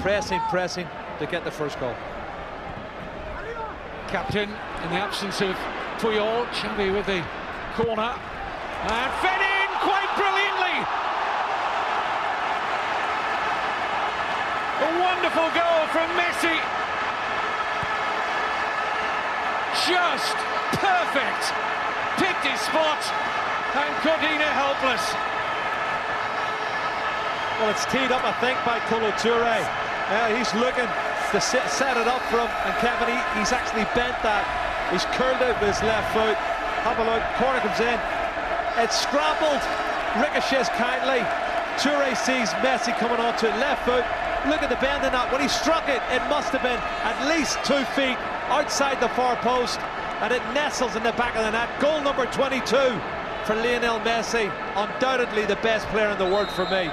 pressing to get the first goal. Captain in the absence of Puyol, Xavi with the corner and fed in quite brilliantly. A wonderful goal from Messi. Just perfect. Picked his spot and Codina helpless. Well, it's teed up, I think, by Kolo Touré. He's looking to set it up for him, and Kevin, he's actually bent that. He's curled out with his left foot. Have a look, corner comes in. It's scrambled, ricochets kindly. Touré sees Messi coming onto it, left foot. Look at the bend in that. When he struck it, it must have been at least 2 feet outside the far post, and it nestles in the back of the net. Goal number 22 for Lionel Messi, undoubtedly the best player in the world for me.